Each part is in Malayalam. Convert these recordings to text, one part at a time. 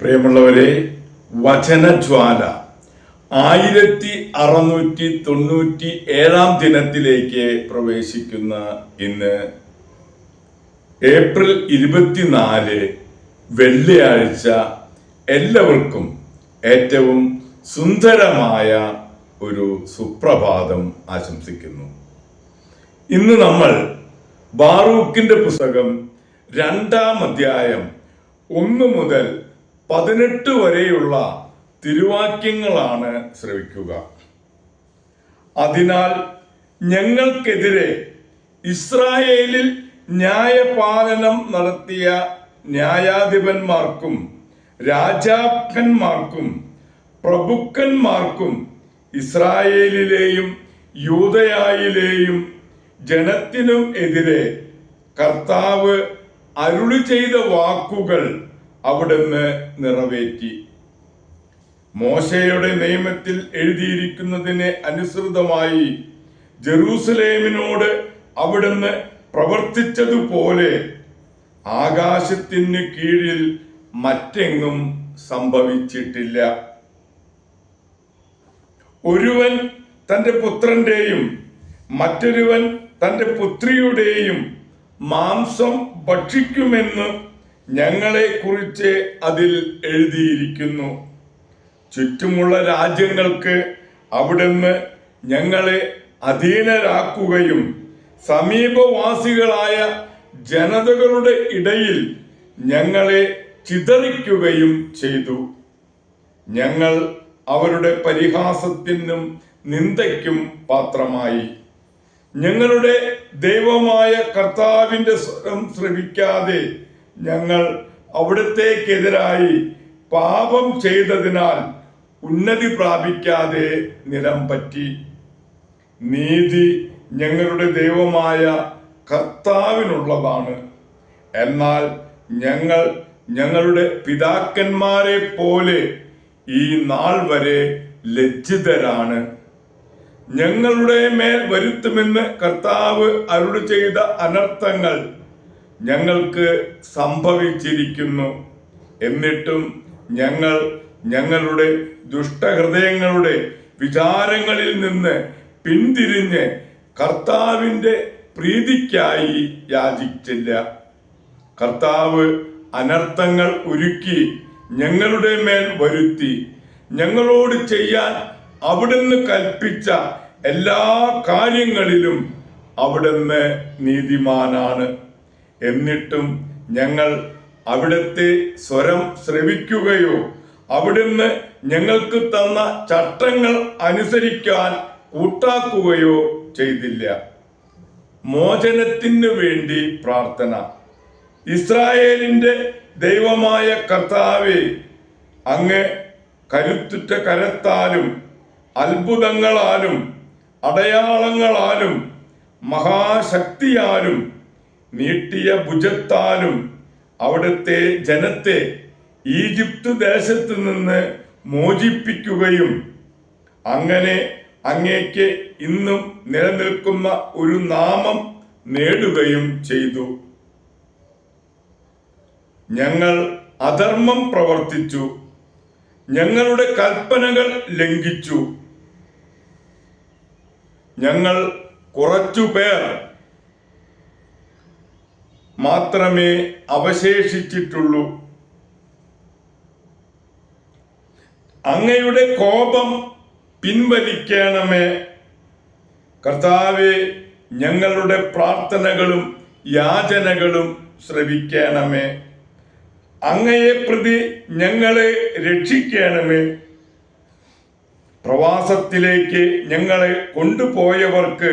പ്രിയമുള്ളവരെ, വചനജ്വാല 1697 ദിനത്തിലേക്ക് പ്രവേശിക്കുന്ന ഇന്ന് ഏപ്രിൽ 24 വെള്ളിയാഴ്ച എല്ലാവർക്കും ഏറ്റവും സുന്ദരമായ ഒരു സുപ്രഭാതം ആശംസിക്കുന്നു. ഇന്ന് നമ്മൾ ബാറൂക്കിന്റെ പുസ്തകം 2-ാം അധ്യായം 1 മുതൽ 18 വരെയുള്ള തിരുവാക്യങ്ങളാണ് ശ്രവിക്കുക. അതിനാൽ ഞങ്ങൾക്കെതിരെ ഇസ്രായേലിൽ ന്യായപാലനം നടത്തിയ ന്യായാധിപന്മാർക്കും രാജാക്കന്മാർക്കും പ്രഭുക്കന്മാർക്കും ഇസ്രായേലിലെയും യൂദയായിലെയും ജനത്തിനും എതിരെ കർത്താവ് അരുളി ചെയ്ത വാക്കുകൾ അവിടുന്ന് നിറവേറ്റി. മോശയുടെ നിയമത്തിൽ എഴുതിയിരിക്കുന്നതിന് അനുസൃതമായി ജെറൂസലേമിനോട് അവിടുന്ന് പ്രവർത്തിച്ചതുപോലെ ആകാശത്തിന് കീഴിൽ മറ്റെങ്ങും സംഭവിച്ചിട്ടില്ല. ഒരുവൻ തന്റെ പുത്രന്റെയും മറ്റൊരുവൻ തന്റെ പുത്രിയുടെയും മാംസം ഭക്ഷിക്കുമെന്ന് ഞങ്ങളെ കുറിച്ച് അതിൽ എഴുതിയിരിക്കുന്നു. ചുറ്റുമുള്ള രാജ്യങ്ങൾക്ക് അവിടുന്ന് ഞങ്ങളെ അധീനരാക്കുകയും സമീപവാസികളായ ജനതകളുടെ ഇടയിൽ ഞങ്ങളെ ചിതറിക്കുകയും ചെയ്തു. ഞങ്ങൾ അവരുടെ പരിഹാസത്തിനും നിന്ദയ്ക്കും പാത്രമായി. ഞങ്ങളുടെ ദൈവമായ കർത്താവിന്റെ സ്വരം ശ്രവിക്കാതെ ഞങ്ങൾ അവിടുത്തേക്കെതിരായി പാപം ചെയ്തതിനാൽ ഉന്നതി പ്രാപിക്കാതെ നിലം പറ്റി. നീതി ഞങ്ങളുടെ ദൈവമായ കർത്താവിനുള്ളതാണ്. എന്നാൽ ഞങ്ങൾ ഞങ്ങളുടെ പിതാക്കന്മാരെ പോലെ ഈ നാൾ വരെ ലജ്ജിതരാണ്. ഞങ്ങളുടെ മേൽ വരുത്തുമെന്ന് കർത്താവ് അരുളി ചെയ്ത അനർത്ഥങ്ങൾ ഞങ്ങൾക്ക് സംഭവിച്ചിരിക്കുന്നു. എന്നിട്ടും ഞങ്ങൾ ഞങ്ങളുടെ ദുഷ്ടഹൃദയങ്ങളുടെ വിചാരങ്ങളിൽ നിന്ന് പിന്തിരിഞ്ഞ് കർത്താവിന്റെ പ്രീതിക്കായി യാചിച്ചില്ല. കർത്താവ് അനർത്ഥങ്ങൾ ഒരുക്കി ഞങ്ങളുടെ മേൽ വരുത്തി. ഞങ്ങളോട് ചെയ്യാൻ അവിടുന്ന് കൽപ്പിച്ച എല്ലാ കാര്യങ്ങളിലും അവിടുന്ന് നീതിമാനാണ്. എന്നിട്ടും ഞങ്ങൾ അവിടുത്തെ സ്വരം ശ്രവിക്കുകയോ അവിടുന്ന് ഞങ്ങൾക്ക് തന്ന ചട്ടങ്ങൾ അനുസരിക്കാൻ കൂട്ടാക്കുകയോ ചെയ്തില്ല. മോചനത്തിനു വേണ്ടി പ്രാർത്ഥന. ഇസ്രായേലിന്റെ ദൈവമായ കർത്താവേ, അങ്ങ് കരുത്തുറ്റ കരത്താലും അത്ഭുതങ്ങളാലും അടയാളങ്ങളാലും മഹാശക്തിയാലും നീട്ടിയ ഭുജത്താലും അവിടുത്തെ ജനത്തെ ഈജിപ്ത് ദേശത്ത് നിന്ന് മോചിപ്പിക്കുകയും അങ്ങനെ അങ്ങേക്ക് ഇന്നും നിലനിൽക്കുന്ന ഒരു നാമം നേടുകയും ചെയ്തു. ഞങ്ങൾ അധർമ്മം പ്രവർത്തിച്ചു, ഞങ്ങളുടെ കൽപ്പനകൾ ലംഘിച്ചു. ഞങ്ങൾ കുറച്ചുപേർ മാത്രമേ അവശേഷിച്ചിട്ടുള്ളൂ. അങ്ങയുടെ കോപം പിൻവലിക്കണമേ. കർത്താവേ, ഞങ്ങളുടെ പ്രാർത്ഥനകളും യാചനകളും ശ്രവിക്കണമേ. അങ്ങയെ പ്രതി ഞങ്ങളെ രക്ഷിക്കണമേ. പ്രവാസത്തിലേക്ക് ഞങ്ങളെ കൊണ്ടുപോയവർക്ക്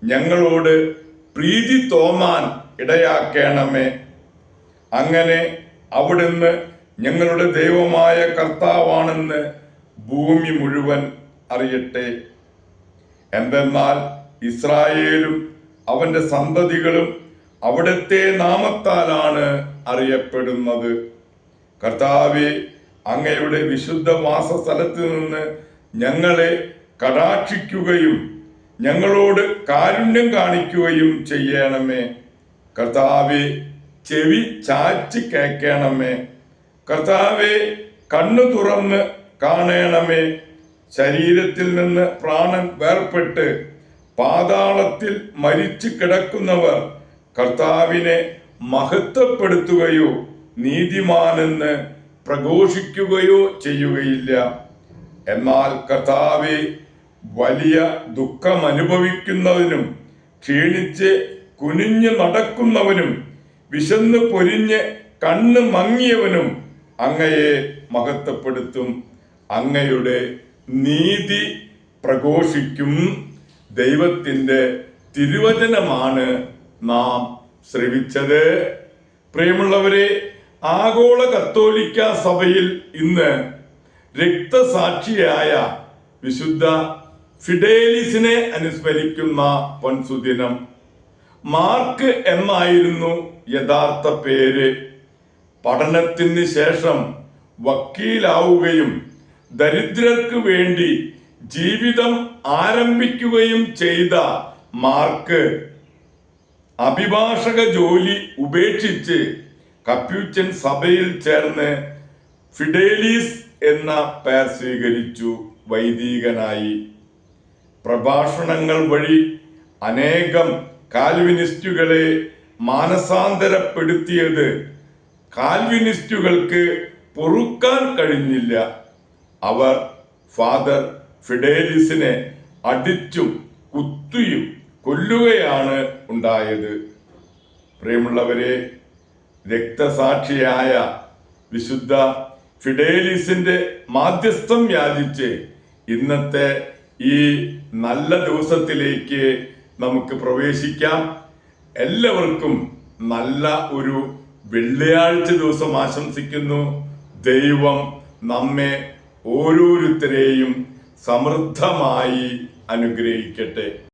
ഞങ്ങളോട് പ്രീതി തോന്നാൻ ഇടയാക്കണമേ. അങ്ങനെ അവിടുന്ന് ഞങ്ങളുടെ ദൈവമായ കർത്താവാണെന്ന് ഭൂമി മുഴുവൻ അറിയട്ടെ. എന്തെന്നാൽ ഇസ്രായേലും അവന്റെ സന്തതികളും അവിടുത്തെ നാമത്താലാണ് അറിയപ്പെടുന്നത്. കർത്താവേ, അങ്ങയുടെ വിശുദ്ധ വാസസ്ഥലത്ത് നിന്ന് ഞങ്ങളെ കടാക്ഷിക്കുകയും ഞങ്ങളോട് കാരുണ്യം കാണിക്കുകയും ചെയ്യണമേ. കർത്താവേ, ചെവി ചായ്ച്ച് കേൾക്കണമേ. കർത്താവെ, കണ്ണു തുറന്ന് കാണണമേ. ശരീരത്തിൽ നിന്ന് പ്രാണൻ വേർപെട്ട് പാതാളത്തിൽ മരിച്ചു കിടക്കുന്നവർ കർത്താവിനെ മഹത്വപ്പെടുത്തുകയോ നീതിമാനെന്ന് പ്രഘോഷിക്കുകയോ ചെയ്യുകയില്ല. എന്നാൽ കർത്താവെ, വലിയ ദുഃഖമനുഭവിക്കുന്നവനും ക്ഷീണിച്ച് കുനിഞ്ഞു നടക്കുന്നവനും വിശന്ന് പൊരിഞ്ഞ് കണ്ണ് മങ്ങിയവനും അങ്ങയെ മഹത്വപ്പെടുത്തും. അങ്ങയുടെ നീതി പ്രഘോഷിക്കും. ദൈവത്തിൻ്റെ തിരുവചനമാണ് നാം ശ്രവിച്ചത്. പ്രിയമുള്ളവരെ, ആഗോള കത്തോലിക്ക സഭയിൽ ഇന്ന് രക്തസാക്ഷിയായ വിശുദ്ധ ഫിഡേലിസിനെ അനുസ്മരിക്കുന്ന പൊൻസുദിനം. മാർക്ക് എന്നായിരുന്നു യഥാർത്ഥ പേര്. പഠനത്തിന് ശേഷം വക്കീലാവുകയും ദരിദ്രർക്ക് വേണ്ടി ജീവിതം ആരംഭിക്കുകയും ചെയ്ത മാർക്ക് അഭിഭാഷക ജോലി ഉപേക്ഷിച്ച് കപ്യൂച്ചൻ സഭയിൽ ചേർന്ന് ഫിഡേലിസ് എന്ന പേർ സ്വീകരിച്ചു. വൈദികനായി പ്രഭാഷണങ്ങൾ വഴി അനേകം കാൽവിനിസ്റ്റുകളെ മാനസാന്തരപ്പെടുത്തിയത് കാൽവിനിസ്റ്റുകൾക്ക് പൊറുക്കാൻ കഴിഞ്ഞില്ല. അവർ ഫാദർ ഫിഡേലിസിനെ അടിച്ചും കുത്തിയും കൊല്ലുകയാണ് ഉണ്ടായത്. പ്രിയമുള്ളവരെ, രക്തസാക്ഷിയായ വിശുദ്ധ ഫിഡേലിസിന്റെ മാധ്യസ്ഥം യാചിച്ച് ഇന്നത്തെ ഈ നല്ല ദിവസത്തിലേക്ക് നമുക്ക് പ്രവേശിക്കാം. എല്ലാവർക്കും നല്ല ഒരു വെള്ളിയാഴ്ച ദിവസം ആശംസിക്കുന്നു. ദൈവം നമ്മെ ഓരോരുത്തരെയും സമൃദ്ധമായി അനുഗ്രഹിക്കട്ടെ.